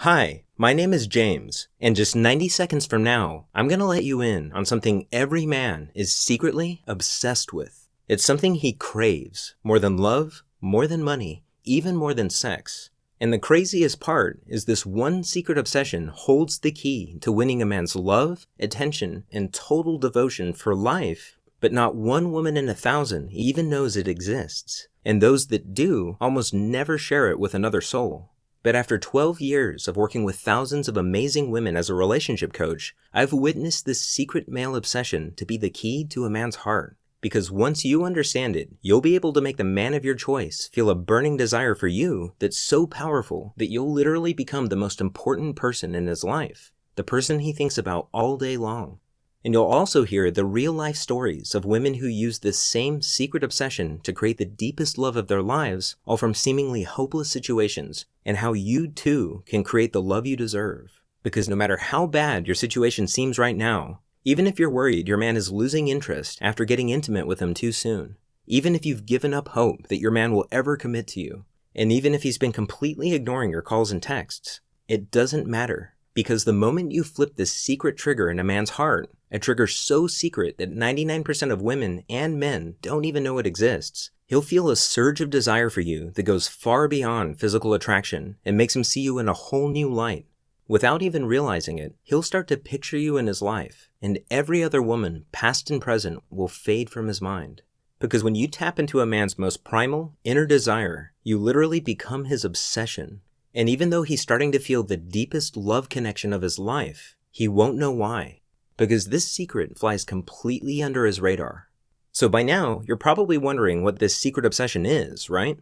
Hi, my name is James, and just 90 seconds from now, I'm gonna let you in on something every man is secretly obsessed with. It's something he craves, more than love, more than money, even more than sex. And the craziest part is this one secret obsession holds the key to winning a man's love, attention, and total devotion for life. But not one woman in 1,000 even knows it exists, and those that do almost never share it with another soul. But after 12 years of working with thousands of amazing women as a relationship coach, I've witnessed this secret male obsession to be the key to a man's heart. Because once you understand it, you'll be able to make the man of your choice feel a burning desire for you that's so powerful that you'll literally become the most important person in his life, the person he thinks about all day long. And you'll also hear the real-life stories of women who use this same secret obsession to create the deepest love of their lives, all from seemingly hopeless situations, and how you too can create the love you deserve. Because no matter how bad your situation seems right now, even if you're worried your man is losing interest after getting intimate with him too soon, even if you've given up hope that your man will ever commit to you, and even if he's been completely ignoring your calls and texts, it doesn't matter. Because the moment you flip this secret trigger in a man's heart, a trigger so secret that 99% of women and men don't even know it exists, he'll feel a surge of desire for you that goes far beyond physical attraction and makes him see you in a whole new light. Without even realizing it, he'll start to picture you in his life, and every other woman, past and present, will fade from his mind. Because when you tap into a man's most primal, inner desire, you literally become his obsession. And even though he's starting to feel the deepest love connection of his life, he won't know why. Because this secret flies completely under his radar. So by now, you're probably wondering what this secret obsession is, right?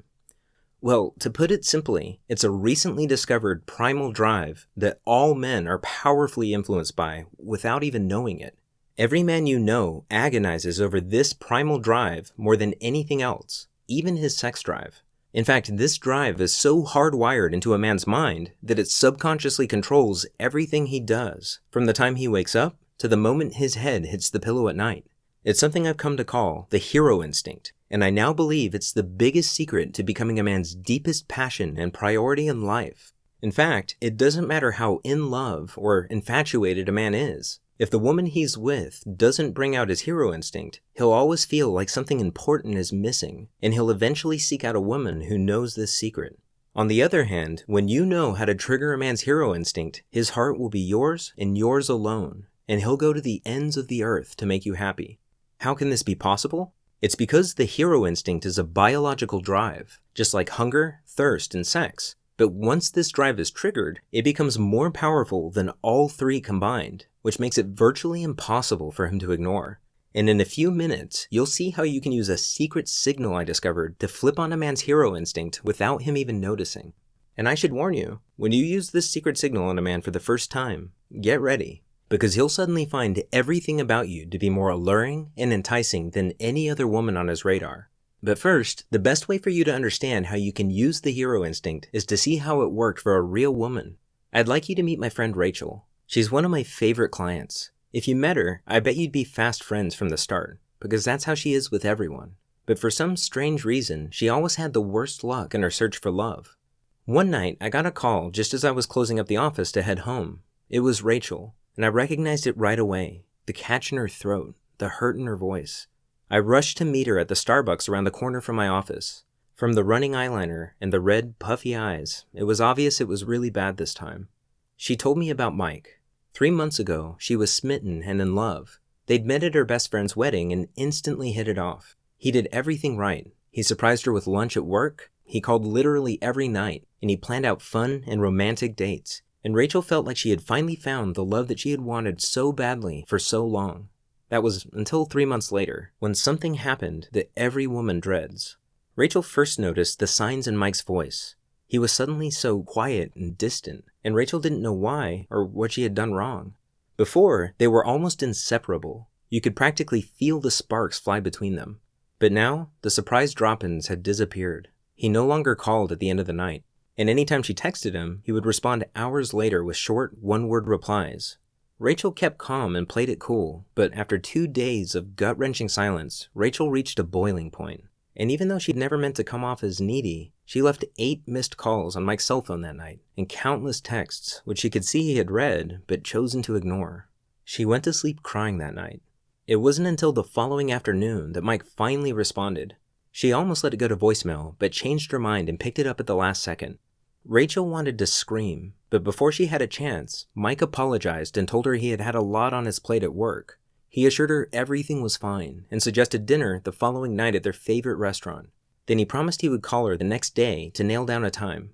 Well, to put it simply, it's a recently discovered primal drive that all men are powerfully influenced by without even knowing it. Every man you know agonizes over this primal drive more than anything else, even his sex drive. In fact, this drive is so hardwired into a man's mind that it subconsciously controls everything he does, from the time he wakes up to the moment his head hits the pillow at night. It's something I've come to call the hero instinct, and I now believe it's the biggest secret to becoming a man's deepest passion and priority in life. In fact, it doesn't matter how in love or infatuated a man is. If the woman he's with doesn't bring out his hero instinct, he'll always feel like something important is missing, and he'll eventually seek out a woman who knows this secret. On the other hand, when you know how to trigger a man's hero instinct, his heart will be yours and yours alone, and he'll go to the ends of the earth to make you happy. How can this be possible? It's because the hero instinct is a biological drive, just like hunger, thirst, and sex. But once this drive is triggered, it becomes more powerful than all three combined, which makes it virtually impossible for him to ignore. And in a few minutes, you'll see how you can use a secret signal I discovered to flip on a man's hero instinct without him even noticing. And I should warn you, when you use this secret signal on a man for the first time, get ready, because he'll suddenly find everything about you to be more alluring and enticing than any other woman on his radar. But first, the best way for you to understand how you can use the hero instinct is to see how it worked for a real woman. I'd like you to meet my friend Rachel. She's one of my favorite clients. If you met her, I bet you'd be fast friends from the start, because that's how she is with everyone. But for some strange reason, she always had the worst luck in her search for love. One night, I got a call just as I was closing up the office to head home. It was Rachel, and I recognized it right away. The catch in her throat, the hurt in her voice. I rushed to meet her at the Starbucks around the corner from my office. From the running eyeliner and the red, puffy eyes, it was obvious it was really bad this time. She told me about Mike. 3 months ago, she was smitten and in love. They'd met at her best friend's wedding and instantly hit it off. He did everything right. He surprised her with lunch at work. He called literally every night, and he planned out fun and romantic dates. And Rachel felt like she had finally found the love that she had wanted so badly for so long. That was until 3 months later, when something happened that every woman dreads. Rachel first noticed the signs in Mike's voice. He was suddenly so quiet and distant, and Rachel didn't know why or what she had done wrong. Before, they were almost inseparable. You could practically feel the sparks fly between them. But now, the surprise drop-ins had disappeared. He no longer called at the end of the night, and anytime she texted him, he would respond hours later with short, one-word replies. Rachel kept calm and played it cool, but after 2 days of gut-wrenching silence, Rachel reached a boiling point. And even though she'd never meant to come off as needy, She left 8 missed calls on Mike's cell phone that night, and countless texts, which she could see he had read, but chosen to ignore. She went to sleep crying that night. It wasn't until the following afternoon that Mike finally responded. She almost let it go to voicemail, but changed her mind and picked it up at the last second. Rachel wanted to scream, but before she had a chance, Mike apologized and told her he had had a lot on his plate at work. He assured her everything was fine and suggested dinner the following night at their favorite restaurant. Then he promised he would call her the next day to nail down a time.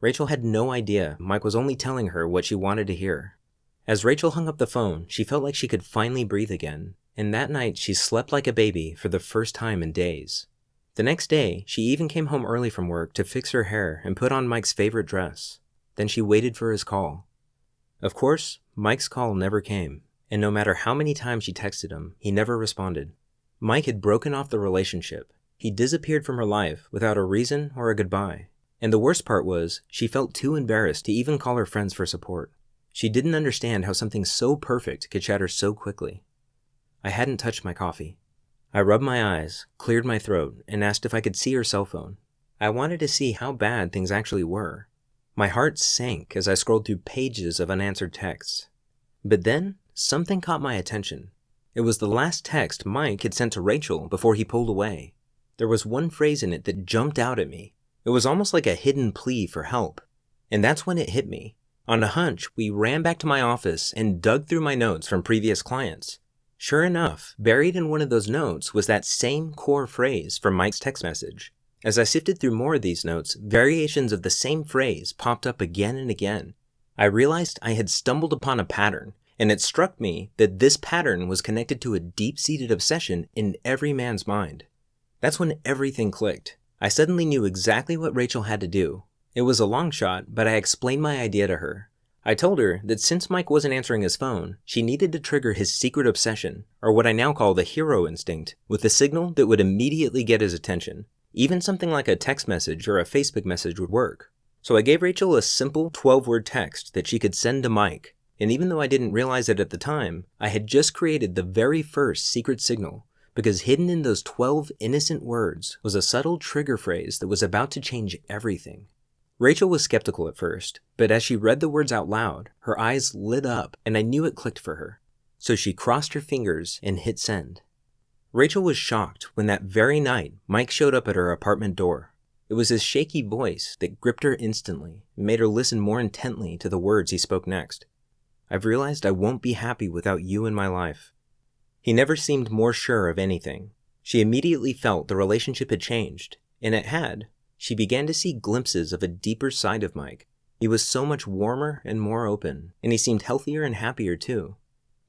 Rachel had no idea Mike was only telling her what she wanted to hear. As Rachel hung up the phone, she felt like she could finally breathe again, and that night she slept like a baby for the first time in days. The next day, she even came home early from work to fix her hair and put on Mike's favorite dress. Then she waited for his call. Of course, Mike's call never came, and no matter how many times she texted him, he never responded. Mike had broken off the relationship. He disappeared from her life without a reason or a goodbye. And the worst part was, she felt too embarrassed to even call her friends for support. She didn't understand how something so perfect could shatter so quickly. I hadn't touched my coffee. I rubbed my eyes, cleared my throat, and asked if I could see her cell phone. I wanted to see how bad things actually were. My heart sank as I scrolled through pages of unanswered texts. But then, something caught my attention. It was the last text Mike had sent to Rachel before he pulled away. There was one phrase in it that jumped out at me. It was almost like a hidden plea for help. And that's when it hit me. On a hunch, we ran back to my office and dug through my notes from previous clients. Sure enough, buried in one of those notes was that same core phrase from Mike's text message. As I sifted through more of these notes, variations of the same phrase popped up again and again. I realized I had stumbled upon a pattern, and it struck me that this pattern was connected to a deep-seated obsession in every man's mind. That's when everything clicked. I suddenly knew exactly what Rachel had to do. It was a long shot, but I explained my idea to her. I told her that since Mike wasn't answering his phone, she needed to trigger his secret obsession, or what I now call the hero instinct, with a signal that would immediately get his attention. Even something like a text message or a Facebook message would work. So I gave Rachel a simple 12-word text that she could send to Mike, and even though I didn't realize it at the time, I had just created the very first secret signal, because hidden in those 12 innocent words was a subtle trigger phrase that was about to change everything. Rachel was skeptical at first, but as she read the words out loud, her eyes lit up and I knew it clicked for her. So she crossed her fingers and hit send. Rachel was shocked when that very night Mike showed up at her apartment door. It was his shaky voice that gripped her instantly and made her listen more intently to the words he spoke next. I've realized I won't be happy without you in my life. He never seemed more sure of anything. She immediately felt the relationship had changed, and it had. She began to see glimpses of a deeper side of Mike. He was so much warmer and more open, and he seemed healthier and happier too.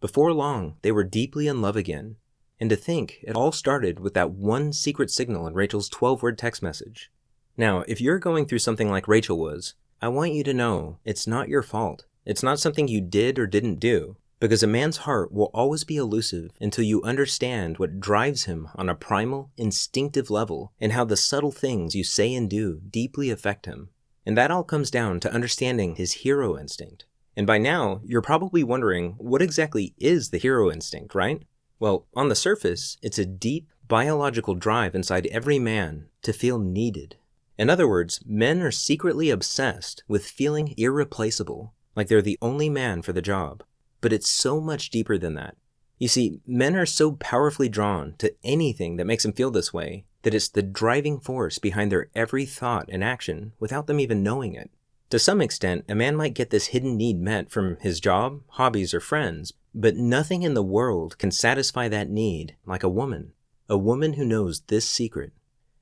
Before long, they were deeply in love again. And to think, it all started with that one secret signal in Rachel's 12-word text message. Now, if you're going through something like Rachel was, I want you to know it's not your fault. It's not something you did or didn't do. Because a man's heart will always be elusive until you understand what drives him on a primal, instinctive level and how the subtle things you say and do deeply affect him. And that all comes down to understanding his hero instinct. And by now, you're probably wondering, what exactly is the hero instinct, right? Well, on the surface, it's a deep, biological drive inside every man to feel needed. In other words, men are secretly obsessed with feeling irreplaceable, like they're the only man for the job. But it's so much deeper than that. You see, men are so powerfully drawn to anything that makes them feel this way that it's the driving force behind their every thought and action without them even knowing it. To some extent, a man might get this hidden need met from his job, hobbies, or friends, but nothing in the world can satisfy that need like a woman who knows this secret.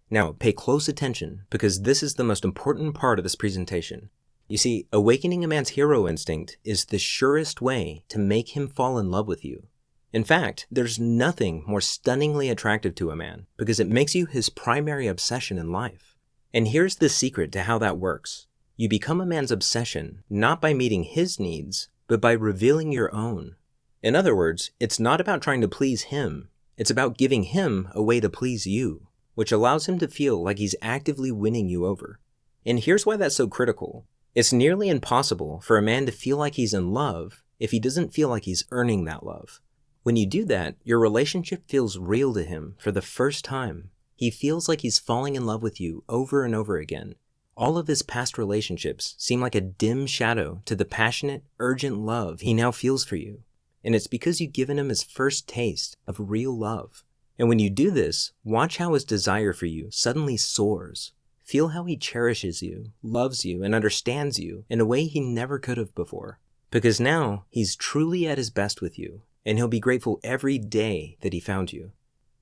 Now, pay close attention because this is the most important part of this presentation. You see, awakening a man's hero instinct is the surest way to make him fall in love with you. In fact, there's nothing more stunningly attractive to a man because it makes you his primary obsession in life. And here's the secret to how that works. You become a man's obsession not by meeting his needs, but by revealing your own. In other words, it's not about trying to please him. It's about giving him a way to please you, which allows him to feel like he's actively winning you over. And here's why that's so critical. It's nearly impossible for a man to feel like he's in love if he doesn't feel like he's earning that love. When you do that, your relationship feels real to him for the first time. He feels like he's falling in love with you over and over again, All of his past relationships seem like a dim shadow to the passionate, urgent love he now feels for you. And it's because you've given him his first taste of real love. And when you do this, watch how his desire for you suddenly soars. Feel how he cherishes you, loves you, and understands you in a way he never could have before. Because now, he's truly at his best with you, and he'll be grateful every day that he found you.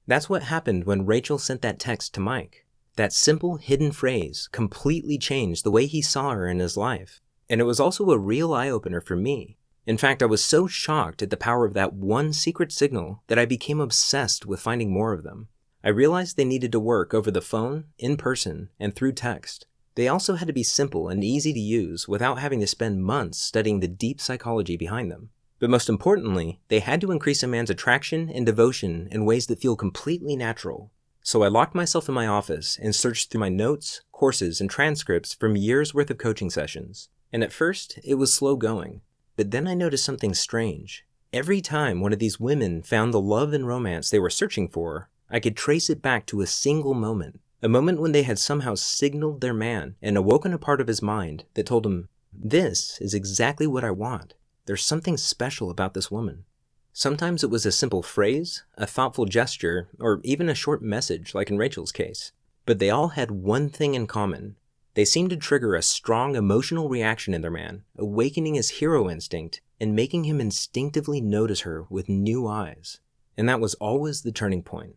That's what happened when Rachel sent that text to Mike. That simple hidden phrase completely changed the way he saw her in his life. And it was also a real eye-opener for me. In fact, I was so shocked at the power of that one secret signal that I became obsessed with finding more of them. I realized they needed to work over the phone, in person, and through text. They also had to be simple and easy to use without having to spend months studying the deep psychology behind them. But most importantly, they had to increase a man's attraction and devotion in ways that feel completely natural. So I locked myself in my office and searched through my notes, courses, and transcripts from years' worth of coaching sessions. And at first, it was slow going. But then I noticed something strange. Every time one of these women found the love and romance they were searching for, I could trace it back to a single moment. A moment when they had somehow signaled their man and awoken a part of his mind that told him, "This is exactly what I want. There's something special about this woman." Sometimes it was a simple phrase, a thoughtful gesture, or even a short message like in Rachel's case. But they all had one thing in common. They seemed to trigger a strong emotional reaction in their man, awakening his hero instinct and making him instinctively notice her with new eyes. And that was always the turning point.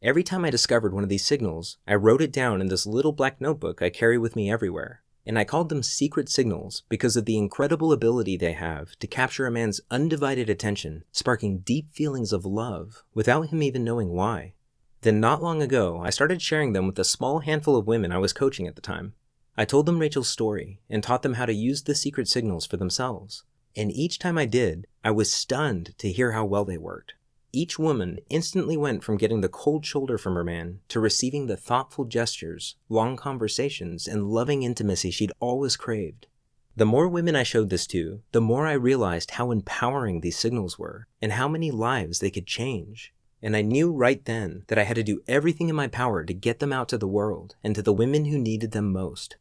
Every time I discovered one of these signals, I wrote it down in this little black notebook I carry with me everywhere. And I called them secret signals because of the incredible ability they have to capture a man's undivided attention, sparking deep feelings of love without him even knowing why. Then not long ago, I started sharing them with a small handful of women I was coaching at the time. I told them Rachel's story and taught them how to use the secret signals for themselves. And each time I did, I was stunned to hear how well they worked. Each woman instantly went from getting the cold shoulder from her man to receiving the thoughtful gestures, long conversations, and loving intimacy she'd always craved. The more women I showed this to, the more I realized how empowering these signals were and how many lives they could change. And I knew right then that I had to do everything in my power to get them out to the world and to the women who needed them most.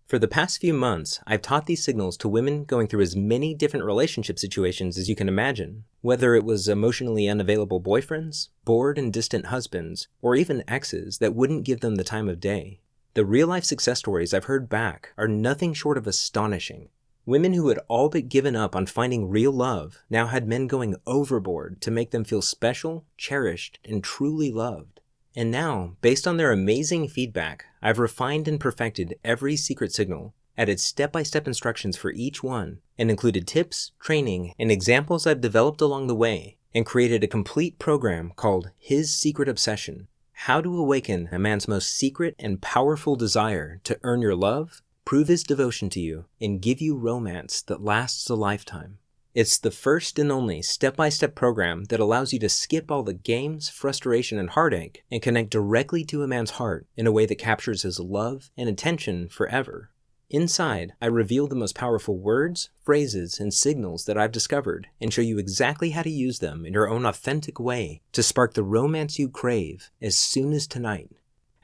For the past few months, I've taught these signals to women going through as many different relationship situations as you can imagine, whether it was emotionally unavailable boyfriends, bored and distant husbands, or even exes that wouldn't give them the time of day. The real-life success stories I've heard back are nothing short of astonishing. Women who had all but given up on finding real love now had men going overboard to make them feel special, cherished, and truly loved. And now, based on their amazing feedback, I've refined and perfected every secret signal, added step-by-step instructions for each one, and included tips, training, and examples I've developed along the way, and created a complete program called His Secret Obsession: How to Awaken a Man's Most Secret and Powerful Desire to Earn Your Love, Prove His Devotion to You, and Give You Romance that Lasts a Lifetime. It's the first and only step-by-step program that allows you to skip all the games, frustration, and heartache and connect directly to a man's heart in a way that captures his love and attention forever. Inside, I reveal the most powerful words, phrases, and signals that I've discovered and show you exactly how to use them in your own authentic way to spark the romance you crave as soon as tonight.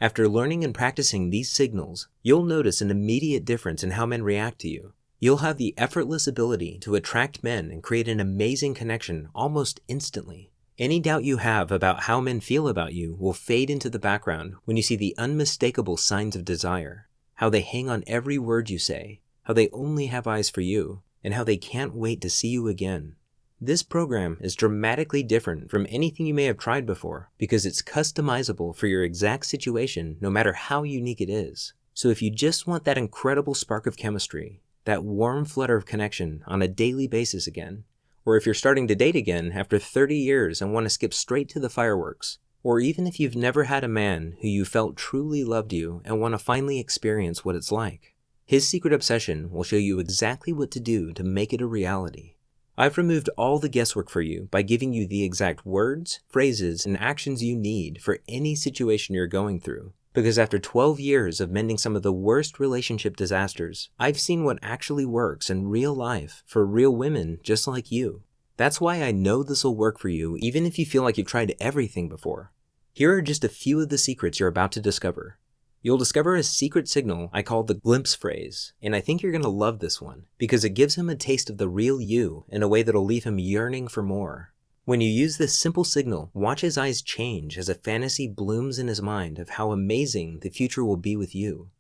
After learning and practicing these signals, you'll notice an immediate difference in how men react to you. You'll have the effortless ability to attract men and create an amazing connection almost instantly. Any doubt you have about how men feel about you will fade into the background when you see the unmistakable signs of desire, how they hang on every word you say, how they only have eyes for you, and how they can't wait to see you again. This program is dramatically different from anything you may have tried before because it's customizable for your exact situation no matter how unique it is. So if you just want that incredible spark of chemistry, that warm flutter of connection on a daily basis again, or if you're starting to date again after 30 years and want to skip straight to the fireworks, or even if you've never had a man who you felt truly loved you and want to finally experience what it's like, His Secret Obsession will show you exactly what to do to make it a reality. I've removed all the guesswork for you by giving you the exact words, phrases, and actions you need for any situation you're going through. Because after 12 years of mending some of the worst relationship disasters, I've seen what actually works in real life for real women just like you. That's why I know this will work for you even if you feel like you've tried everything before. Here are just a few of the secrets you're about to discover. You'll discover a secret signal I call the glimpse phrase, and I think you're going to love this one because it gives him a taste of the real you in a way that'll leave him yearning for more. When you use this simple signal, watch his eyes change as a fantasy blooms in his mind of how amazing the future will be with you.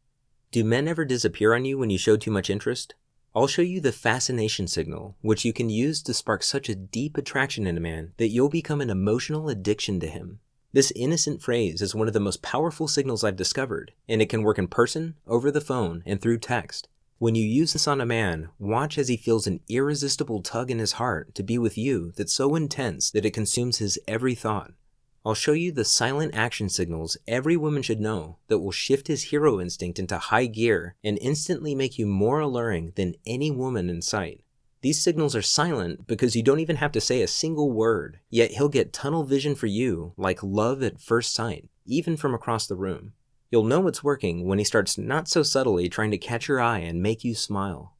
Do men ever disappear on you when you show too much interest? I'll show you the fascination signal, which you can use to spark such a deep attraction in a man that you'll become an emotional addiction to him. This innocent phrase is one of the most powerful signals I've discovered, and it can work in person, over the phone, and through text. When you use this on a man, watch as he feels an irresistible tug in his heart to be with you that's so intense that it consumes his every thought. I'll show you the silent action signals every woman should know that will shift his hero instinct into high gear and instantly make you more alluring than any woman in sight. These signals are silent because you don't even have to say a single word, yet he'll get tunnel vision for you like love at first sight, even from across the room. You'll know it's working when he starts not so subtly trying to catch your eye and make you smile.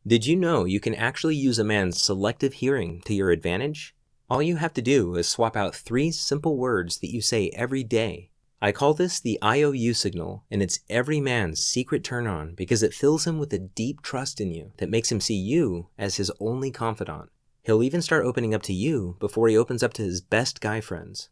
Did you know you can actually use a man's selective hearing to your advantage? All you have to do is swap out 3 simple words that you say every day. I call this the IOU signal, and it's every man's secret turn-on because it fills him with a deep trust in you that makes him see you as his only confidant. He'll even start opening up to you before he opens up to his best guy friends.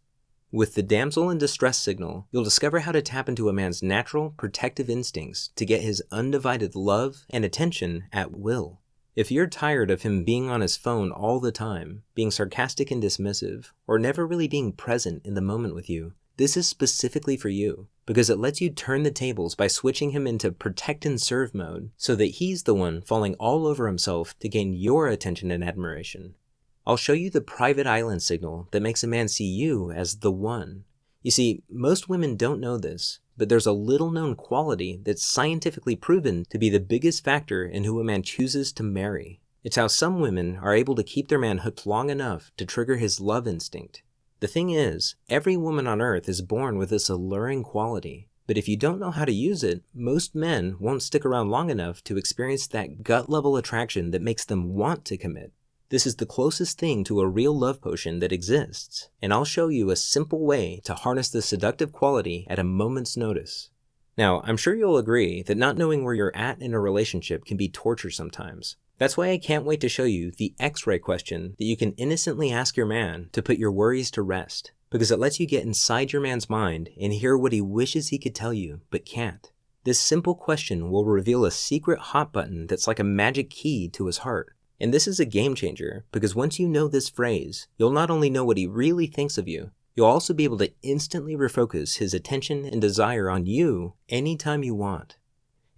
With the damsel in distress signal, you'll discover how to tap into a man's natural, protective instincts to get his undivided love and attention at will. If you're tired of him being on his phone all the time, being sarcastic and dismissive, or never really being present in the moment with you, this is specifically for you, because it lets you turn the tables by switching him into protect and serve mode so that he's the one falling all over himself to gain your attention and admiration. I'll show you the private island signal that makes a man see you as the one. You see, most women don't know this, but there's a little known quality that's scientifically proven to be the biggest factor in who a man chooses to marry. It's how some women are able to keep their man hooked long enough to trigger his love instinct. The thing is, every woman on earth is born with this alluring quality, but if you don't know how to use it, most men won't stick around long enough to experience that gut-level attraction that makes them want to commit. This is the closest thing to a real love potion that exists, and I'll show you a simple way to harness this seductive quality at a moment's notice. Now, I'm sure you'll agree that not knowing where you're at in a relationship can be torture sometimes. That's why I can't wait to show you the X-ray question that you can innocently ask your man to put your worries to rest, because it lets you get inside your man's mind and hear what he wishes he could tell you, but can't. This simple question will reveal a secret hot button that's like a magic key to his heart. And this is a game changer, because once you know this phrase, you'll not only know what he really thinks of you, you'll also be able to instantly refocus his attention and desire on you anytime you want.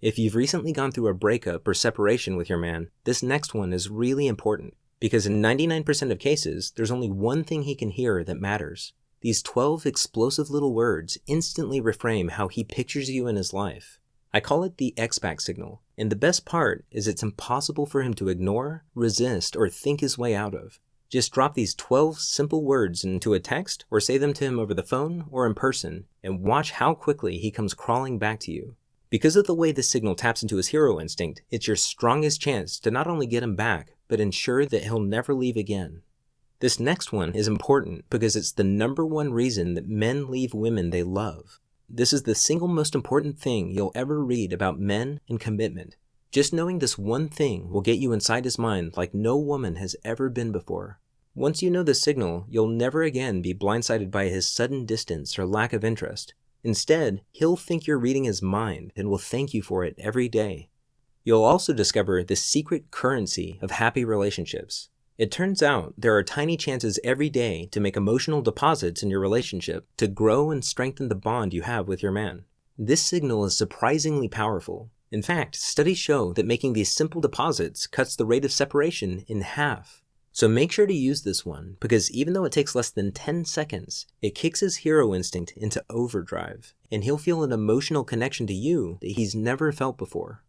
If you've recently gone through a breakup or separation with your man, this next one is really important, because in 99% of cases, there's only one thing he can hear that matters. These 12 explosive little words instantly reframe how he pictures you in his life. I call it the X-Back signal, and the best part is it's impossible for him to ignore, resist, or think his way out of. Just drop these 12 simple words into a text or say them to him over the phone or in person, and watch how quickly he comes crawling back to you. Because of the way this signal taps into his hero instinct, it's your strongest chance to not only get him back, but ensure that he'll never leave again. This next one is important because it's the #1 reason that men leave women they love. This is the single most important thing you'll ever read about men and commitment. Just knowing this one thing will get you inside his mind like no woman has ever been before. Once you know the signal, you'll never again be blindsided by his sudden distance or lack of interest. Instead, he'll think you're reading his mind and will thank you for it every day. You'll also discover the secret currency of happy relationships. It turns out there are tiny chances every day to make emotional deposits in your relationship to grow and strengthen the bond you have with your man. This signal is surprisingly powerful. In fact, studies show that making these simple deposits cuts the rate of separation in half. So make sure to use this one, because even though it takes less than 10 seconds, it kicks his hero instinct into overdrive, and he'll feel an emotional connection to you that he's never felt before.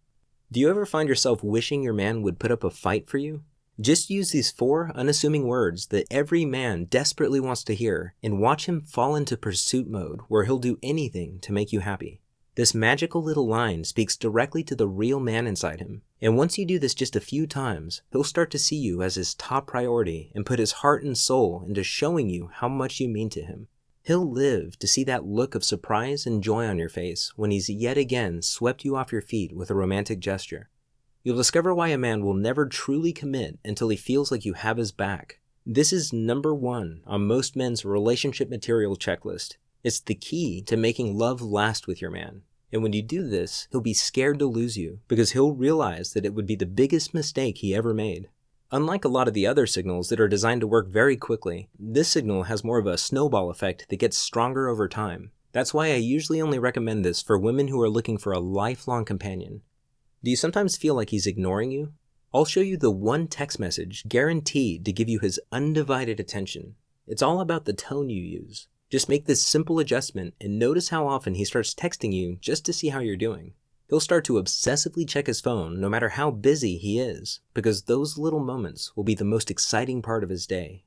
Do you ever find yourself wishing your man would put up a fight for you? Just use these 4 unassuming words that every man desperately wants to hear and watch him fall into pursuit mode where he'll do anything to make you happy. This magical little line speaks directly to the real man inside him, and once you do this just a few times, he'll start to see you as his top priority and put his heart and soul into showing you how much you mean to him. He'll live to see that look of surprise and joy on your face when he's yet again swept you off your feet with a romantic gesture. You'll discover why a man will never truly commit until he feels like you have his back. This is number 1 on most men's relationship material checklist. It's the key to making love last with your man. And when you do this, he'll be scared to lose you because he'll realize that it would be the biggest mistake he ever made. Unlike a lot of the other signals that are designed to work very quickly, this signal has more of a snowball effect that gets stronger over time. That's why I usually only recommend this for women who are looking for a lifelong companion. Do you sometimes feel like he's ignoring you? I'll show you the one text message guaranteed to give you his undivided attention. It's all about the tone you use. Just make this simple adjustment and notice how often he starts texting you just to see how you're doing. He'll start to obsessively check his phone no matter how busy he is, because those little moments will be the most exciting part of his day.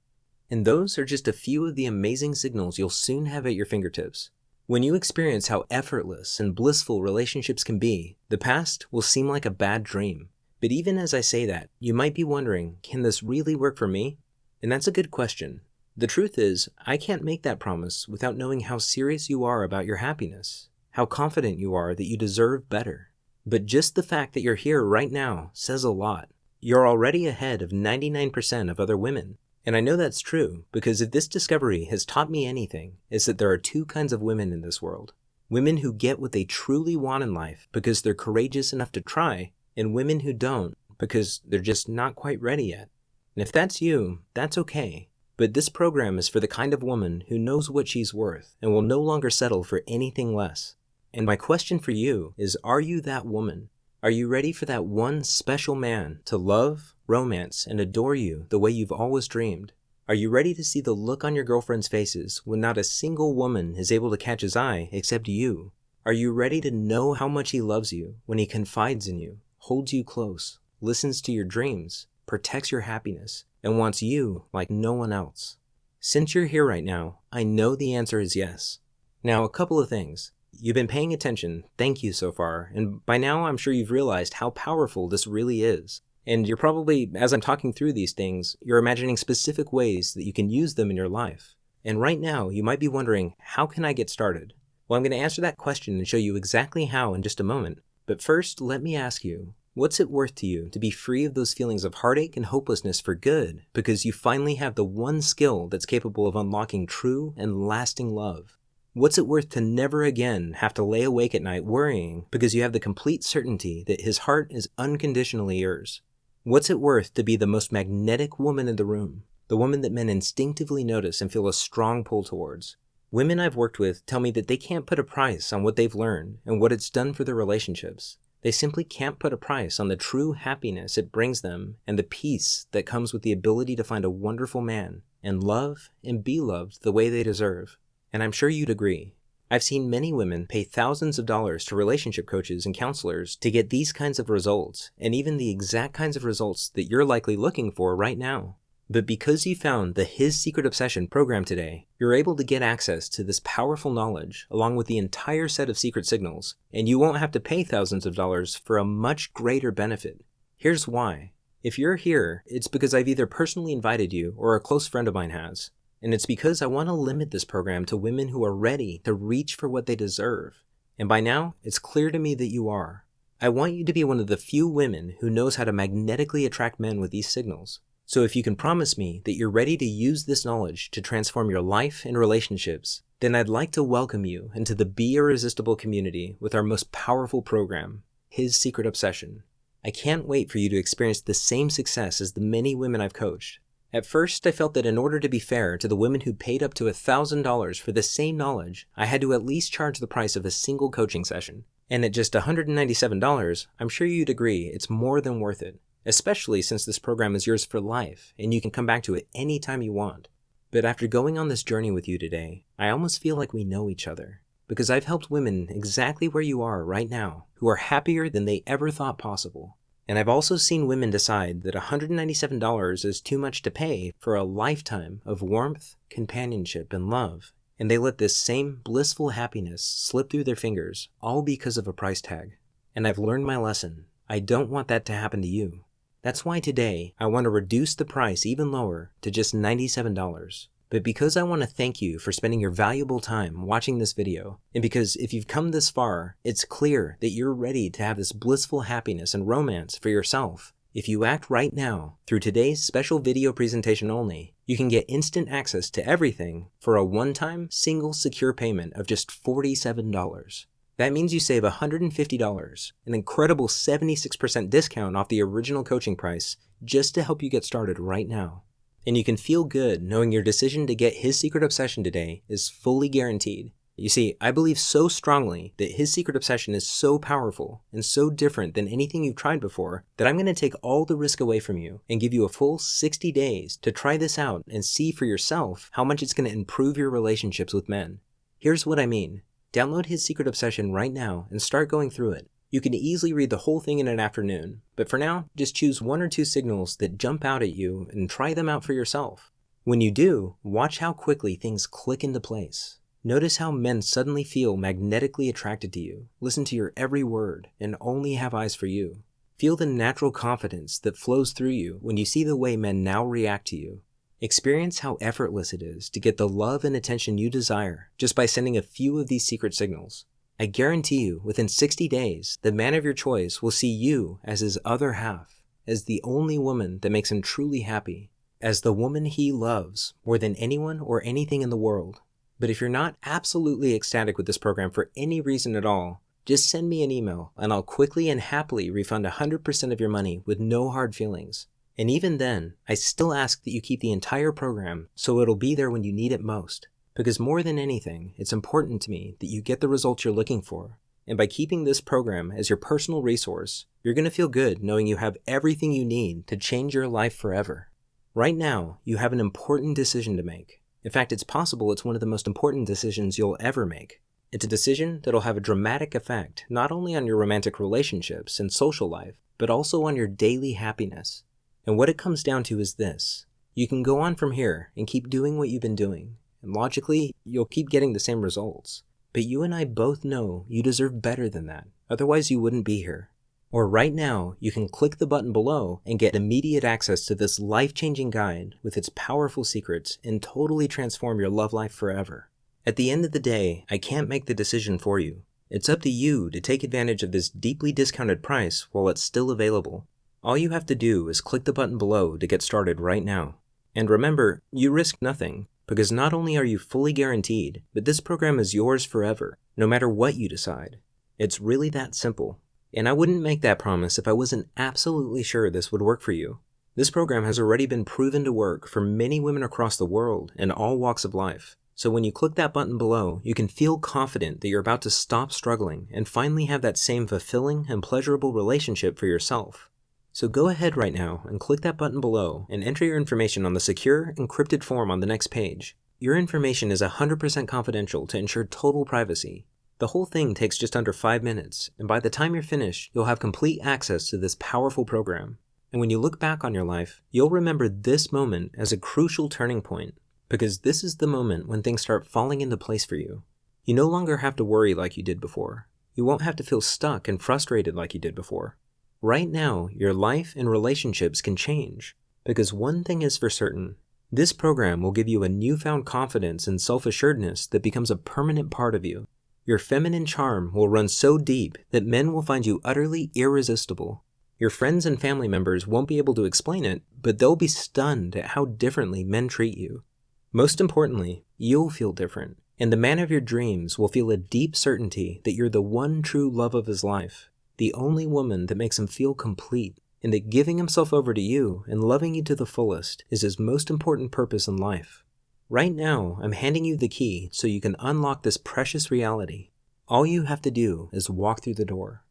And those are just a few of the amazing signals you'll soon have at your fingertips. When you experience how effortless and blissful relationships can be, the past will seem like a bad dream. But even as I say that, you might be wondering, can this really work for me? And that's a good question. The truth is, I can't make that promise without knowing how serious you are about your happiness, how confident you are that you deserve better. But just the fact that you're here right now says a lot. You're already ahead of 99% of other women. And I know that's true because if this discovery has taught me anything, it's that there are 2 kinds of women in this world. Women who get what they truly want in life because they're courageous enough to try, and women who don't because they're just not quite ready yet. And if that's you, that's okay. But this program is for the kind of woman who knows what she's worth and will no longer settle for anything less. And my question for you is, are you that woman? Are you ready for that one special man to love, romance, and adore you the way you've always dreamed? Are you ready to see the look on your girlfriend's faces when not a single woman is able to catch his eye except you? Are you ready to know how much he loves you when he confides in you, holds you close, listens to your dreams, protects your happiness, and wants you like no one else? Since you're here right now, I know the answer is yes. Now, a couple of things. You've been paying attention, thank you so far, and by now I'm sure you've realized how powerful this really is. And you're probably, as I'm talking through these things, you're imagining specific ways that you can use them in your life. And right now, you might be wondering, how can I get started? Well, I'm going to answer that question and show you exactly how in just a moment. But first, let me ask you, what's it worth to you to be free of those feelings of heartache and hopelessness for good because you finally have the one skill that's capable of unlocking true and lasting love? What's it worth to never again have to lay awake at night worrying because you have the complete certainty that his heart is unconditionally yours? What's it worth to be the most magnetic woman in the room, the woman that men instinctively notice and feel a strong pull towards? Women I've worked with tell me that they can't put a price on what they've learned and what it's done for their relationships. They simply can't put a price on the true happiness it brings them and the peace that comes with the ability to find a wonderful man and love and be loved the way they deserve. And I'm sure you'd agree. I've seen many women pay thousands of dollars to relationship coaches and counselors to get these kinds of results, and even the exact kinds of results that you're likely looking for right now. But because you found the His Secret Obsession program today, you're able to get access to this powerful knowledge along with the entire set of secret signals, and you won't have to pay thousands of dollars for a much greater benefit. Here's why. If you're here, it's because I've either personally invited you or a close friend of mine has. And it's because I want to limit this program to women who are ready to reach for what they deserve. And by now, it's clear to me that you are. I want you to be one of the few women who knows how to magnetically attract men with these signals. So if you can promise me that you're ready to use this knowledge to transform your life and relationships, then I'd like to welcome you into the Be Irresistible community with our most powerful program, His Secret Obsession. I can't wait for you to experience the same success as the many women I've coached. At first, I felt that in order to be fair to the women who paid up to $1,000 for the same knowledge, I had to at least charge the price of a single coaching session. And at just $197, I'm sure you'd agree it's more than worth it, especially since this program is yours for life and you can come back to it anytime you want. But after going on this journey with you today, I almost feel like we know each other, because I've helped women exactly where you are right now who are happier than they ever thought possible. And I've also seen women decide that $197 is too much to pay for a lifetime of warmth, companionship, and love. And they let this same blissful happiness slip through their fingers, all because of a price tag. And I've learned my lesson. I don't want that to happen to you. That's why today I want to reduce the price even lower to just $97. But because I want to thank you for spending your valuable time watching this video, and because if you've come this far, it's clear that you're ready to have this blissful happiness and romance for yourself, if you act right now, through today's special video presentation only, you can get instant access to everything for a one-time, single, secure payment of just $47. That means you save $150, an incredible 76% discount off the original coaching price, just to help you get started right now. And you can feel good knowing your decision to get His Secret Obsession today is fully guaranteed. You see, I believe so strongly that His Secret Obsession is so powerful and so different than anything you've tried before that I'm going to take all the risk away from you and give you a full 60 days to try this out and see for yourself how much it's going to improve your relationships with men. Here's what I mean. Download His Secret Obsession right now and start going through it. You can easily read the whole thing in an afternoon, but for now, just choose 1 or 2 signals that jump out at you and try them out for yourself. When you do, watch how quickly things click into place. Notice how men suddenly feel magnetically attracted to you, listen to your every word, and only have eyes for you. Feel the natural confidence that flows through you when you see the way men now react to you. Experience how effortless it is to get the love and attention you desire just by sending a few of these secret signals. I guarantee you, within 60 days, the man of your choice will see you as his other half, as the only woman that makes him truly happy, as the woman he loves more than anyone or anything in the world. But if you're not absolutely ecstatic with this program for any reason at all, just send me an email and I'll quickly and happily refund 100% of your money with no hard feelings. And even then, I still ask that you keep the entire program so it'll be there when you need it most. Because more than anything, it's important to me that you get the results you're looking for. And by keeping this program as your personal resource, you're going to feel good knowing you have everything you need to change your life forever. Right now, you have an important decision to make. In fact, it's possible it's one of the most important decisions you'll ever make. It's a decision that'll have a dramatic effect not only on your romantic relationships and social life, but also on your daily happiness. And what it comes down to is this. You can go on from here and keep doing what you've been doing. And logically, you'll keep getting the same results. But you and I both know you deserve better than that. Otherwise, you wouldn't be here. Or right now, you can click the button below and get immediate access to this life-changing guide with its powerful secrets and totally transform your love life forever. At the end of the day, I can't make the decision for you. It's up to you to take advantage of this deeply discounted price while it's still available. All you have to do is click the button below to get started right now. And remember, you risk nothing. Because not only are you fully guaranteed, but this program is yours forever, no matter what you decide. It's really that simple. And I wouldn't make that promise if I wasn't absolutely sure this would work for you. This program has already been proven to work for many women across the world in all walks of life. So when you click that button below, you can feel confident that you're about to stop struggling and finally have that same fulfilling and pleasurable relationship for yourself. So go ahead right now and click that button below and enter your information on the secure, encrypted form on the next page. Your information is 100% confidential to ensure total privacy. The whole thing takes just under 5 minutes, and by the time you're finished, you'll have complete access to this powerful program. And when you look back on your life, you'll remember this moment as a crucial turning point, because this is the moment when things start falling into place for you. You no longer have to worry like you did before. You won't have to feel stuck and frustrated like you did before. Right now, your life and relationships can change, because one thing is for certain. This program will give you a newfound confidence and self-assuredness that becomes a permanent part of you. Your feminine charm will run so deep that men will find you utterly irresistible. Your friends and family members won't be able to explain it, but they'll be stunned at how differently men treat you. Most importantly, you'll feel different, and the man of your dreams will feel a deep certainty that you're the one true love of his life. The only woman that makes him feel complete, and that giving himself over to you and loving you to the fullest is his most important purpose in life. Right now, I'm handing you the key so you can unlock this precious reality. All you have to do is walk through the door.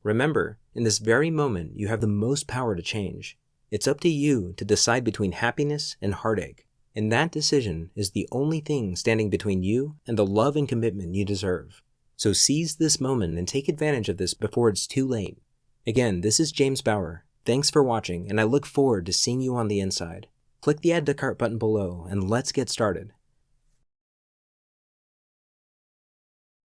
Remember, in this very moment, you have the most power to change. It's up to you to decide between happiness and heartache, and that decision is the only thing standing between you and the love and commitment you deserve. So seize this moment and take advantage of this before it's too late. Again, this is James Bauer. Thanks for watching, and I look forward to seeing you on the inside. Click the Add to Cart button below, and let's get started.